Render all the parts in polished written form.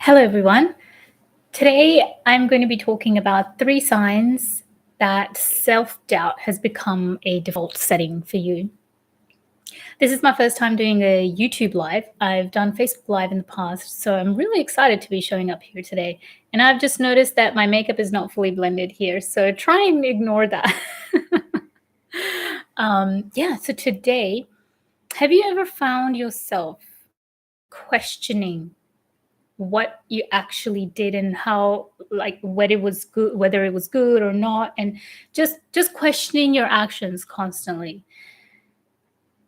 Hello, everyone. Today, I'm going to be talking about three signs that self doubt has become a default setting for you. This is my first time doing a YouTube live. I've done Facebook Live in the past, so I'm really excited to be showing up here today. And I've just noticed that my makeup is not fully blended here, so try and ignore that. So today, have you ever found yourself questioning what you actually did and how, like, whether it was good or not, and just questioning your actions constantly?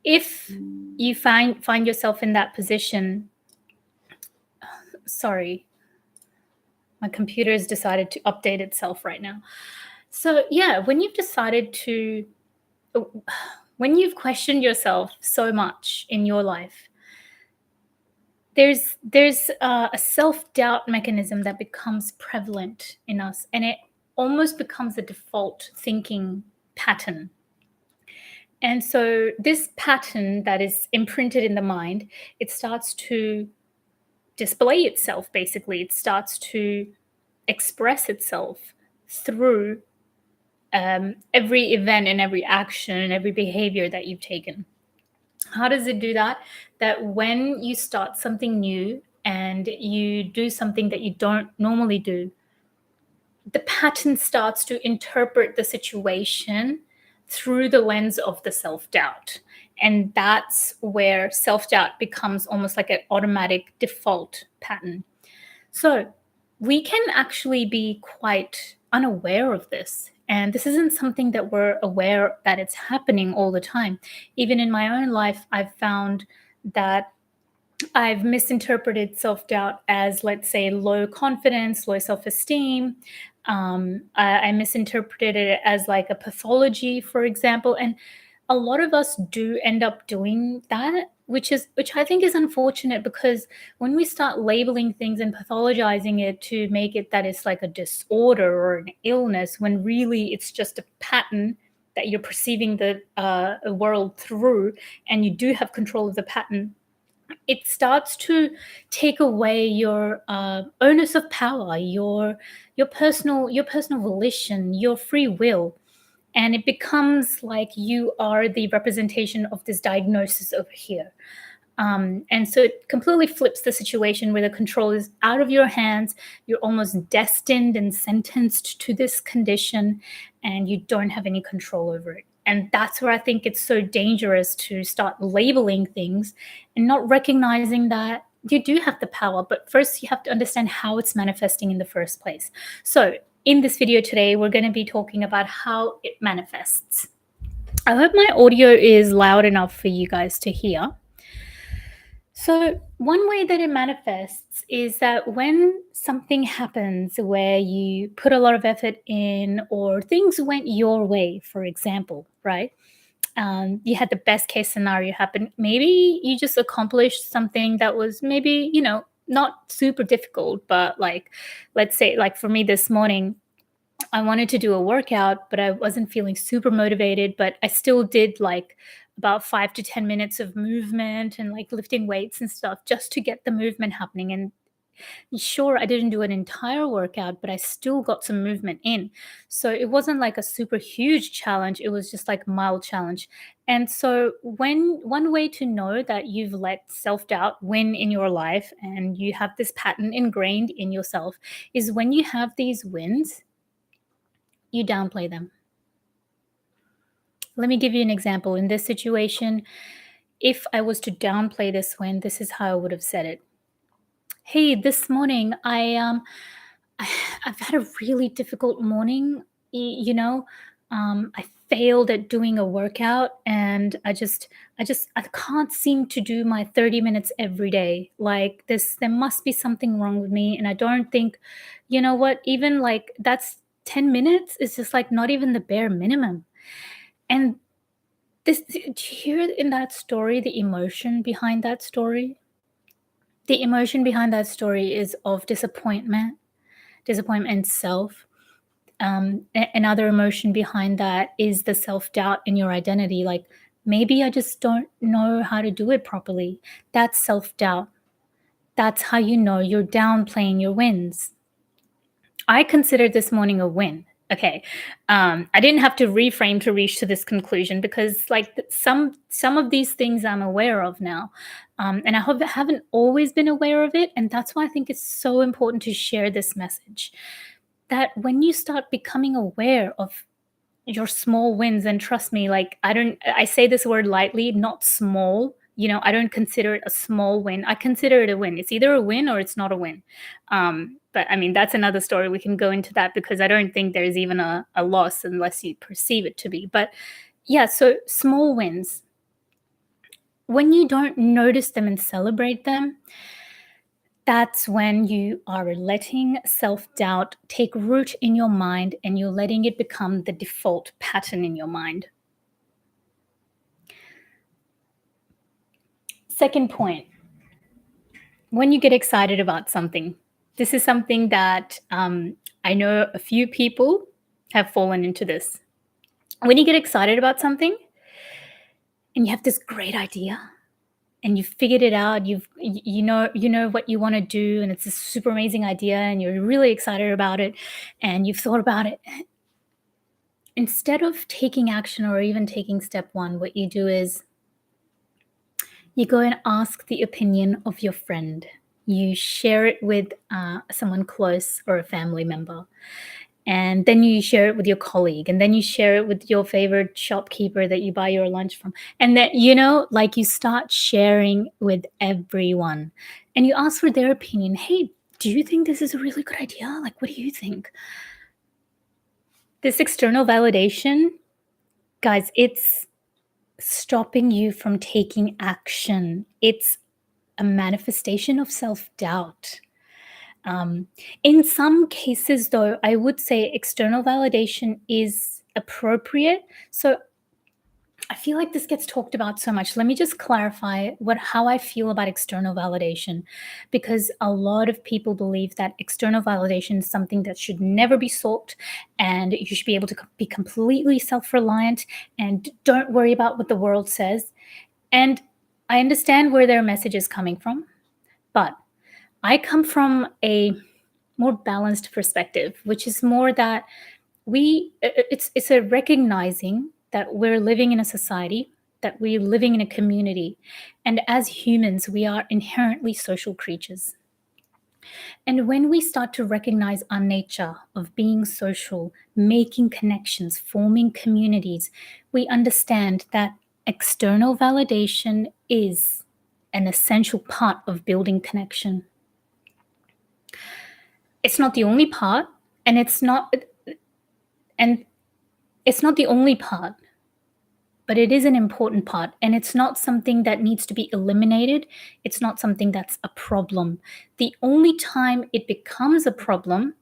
If you find yourself in that position, sorry, my computer has decided to update itself right now. So yeah, when you've questioned yourself so much in your life, there's a self-doubt mechanism that becomes prevalent in us, and it almost becomes a default thinking pattern. And so this pattern that is imprinted in the mind, it starts to display itself. Basically, it starts to express itself through every event and every action and every behavior that you've taken. How does it do that? That when you start something new and you do something that you don't normally do, the pattern starts to interpret the situation through the lens of the self doubt. And that's where self doubt becomes almost like an automatic default pattern. So we can actually be quite unaware of this. And this isn't something that we're aware that it's happening all the time. Even in my own life, I've found that I've misinterpreted self doubt as, let's say, low confidence, low self esteem. I misinterpreted it as like a pathology, for example. And a lot of us do end up doing that, which I think is unfortunate, because when we start labeling things and pathologizing it to make it that it's like a disorder or an illness, when really it's just a pattern that you're perceiving the world through, and you do have control of the pattern, it starts to take away your onus of power, your personal volition, your free will, and it becomes like you are the representation of this diagnosis over here. And so it completely flips the situation where the control is out of your hands. You're almost destined and sentenced to this condition, and you don't have any control over it. And that's where I think it's so dangerous to start labeling things and not recognizing that you do have the power. But first, you have to understand how it's manifesting in the first place. So, in this video today, we're going to be talking about how it manifests. I hope my audio is loud enough for you guys to hear. So, one way that it manifests is that when something happens where you put a lot of effort in, or things went your way, for example, right? You had the best case scenario happen. Maybe you just accomplished something that was maybe, not super difficult, but like, let's say, like for me this morning, I wanted to do a workout, but I wasn't feeling super motivated, but I still did like about 5 to 10 minutes of movement and like lifting weights and stuff just to get the movement happening. And sure, I didn't do an entire workout, but I still got some movement in. So it wasn't like a super huge challenge. It was just like a mild challenge. And so when one way to know that you've let self-doubt win in your life and you have this pattern ingrained in yourself is when you have these wins, you downplay them. Let me give you an example. In this situation, if I was to downplay this win, this is how I would have said it. Hey, this morning I've had a really difficult morning. I failed at doing a workout, and I can't seem to do my 30 minutes every day. Like this, there must be something wrong with me, and I don't think, you know what, even like that's 10 minutes is just like not even the bare minimum. And this, do you hear in that story the emotion behind that story? The emotion behind that story is of disappointment in self. Another emotion behind that is the self-doubt in your identity. Like, maybe I just don't know how to do it properly. That's self-doubt. That's how you know you're downplaying your wins. I consider this morning a win. Okay. I didn't have to reframe to reach to this conclusion because like some of these things I'm aware of now. And haven't always been aware of it. And that's why I think it's so important to share this message that when you start becoming aware of your small wins, and trust me, like I say this word lightly, not small. I don't consider it a small win. I consider it a win. It's either a win or it's not a win. But I mean, that's another story. We can go into that because I don't think there's even a loss unless you perceive it to be. But yeah, so small wins, when you don't notice them and celebrate them, that's when you are letting self doubt take root in your mind and you're letting it become the default pattern in your mind. Second point, when you get excited about something, this is something that I know a few people have fallen into this. When you get excited about something and you have this great idea and you've figured it out, you know what you want to do, and it's a super amazing idea and you're really excited about it and you've thought about it. Instead of taking action or even taking step one, what you do is you go and ask the opinion of your friend. You share it with someone close or a family member. And then you share it with your colleague. And then you share it with your favorite shopkeeper that you buy your lunch from. And then, like you start sharing with everyone. And you ask for their opinion. Hey, do you think this is a really good idea? Like, what do you think? This external validation, guys, it's stopping you from taking action. It's a manifestation of self-doubt. In some cases, though, I would say external validation is appropriate. So I feel like this gets talked about so much. Let me just clarify how I feel about external validation, because a lot of people believe that external validation is something that should never be sought, and you should be able to be completely self-reliant and don't worry about what the world says. And I understand where their message is coming from, but I come from a more balanced perspective, which is more that it's a recognizing that we're living in a society, that we're living in a community, and as humans, we are inherently social creatures. And when we start to recognize our nature of being social, making connections, forming communities, we understand that external validation is an essential part of building connection. It's not the only part, and it's not the only part, but it is an important part, and it's not something that needs to be eliminated. It's not something that's a problem. The only time it becomes a problem,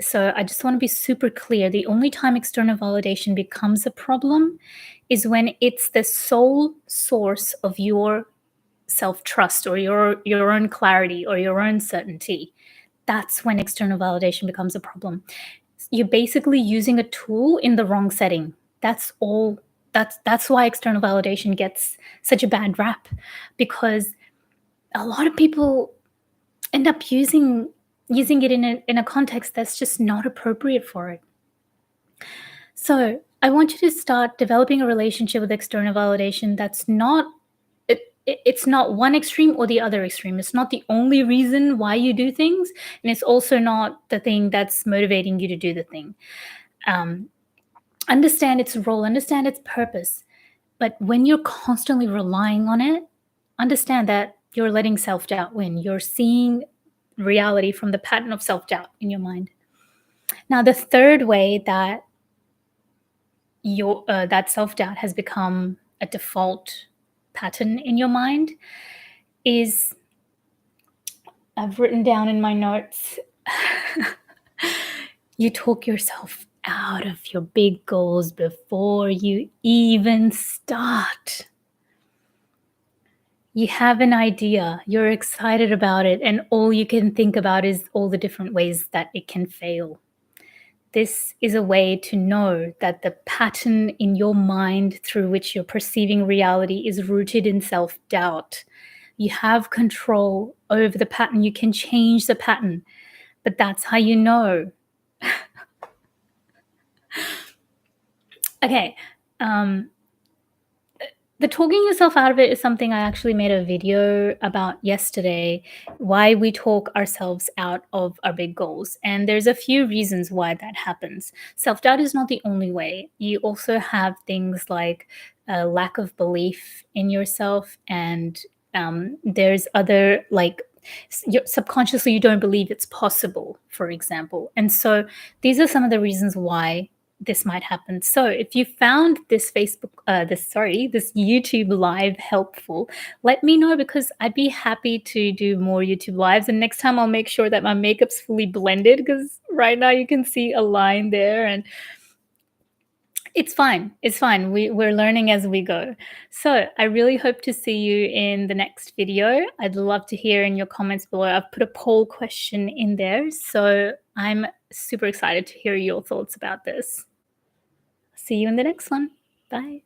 so I just want to be super clear, the only time external validation becomes a problem is when it's the sole source of your self-trust or your own clarity or your own certainty. That's when external validation becomes a problem. You're basically using a tool in the wrong setting. That's all. That's why external validation gets such a bad rap, because a lot of people end up using it in a context that's just not appropriate for it. So I want you to start developing a relationship with external validation that's not it's not one extreme or the other extreme. It's not the only reason why you do things, and it's also not the thing that's motivating you to do the thing. Understand its role, understand its purpose, but when you're constantly relying on it, understand that you're letting self-doubt win. You're seeing reality from the pattern of self-doubt in your mind. Now, the third way that that self-doubt has become a default pattern in your mind is, I've written down in my notes, you talk yourself out of your big goals before you even start. You have an idea, you're excited about it, and all you can think about is all the different ways that it can fail. This is a way to know that the pattern in your mind through which you're perceiving reality is rooted in self-doubt. You have control over the pattern. You can change the pattern, but that's how you know. Okay. The talking yourself out of it is something I actually made a video about yesterday, why we talk ourselves out of our big goals. And there's a few reasons why that happens. Self doubt is not the only way. You also have things like a lack of belief in yourself, and there's other like subconsciously you don't believe it's possible, for example. And so these are some of the reasons why this might happen. So if you found this this YouTube live helpful, let me know, because I'd be happy to do more YouTube lives. And next time I'll make sure that my makeup's fully blended, because right now you can see a line there, and it's fine. It's fine. We're learning as we go. So I really hope to see you in the next video. I'd love to hear in your comments below. I've put a poll question in there, so I'm super excited to hear your thoughts about this. See you in the next one. Bye.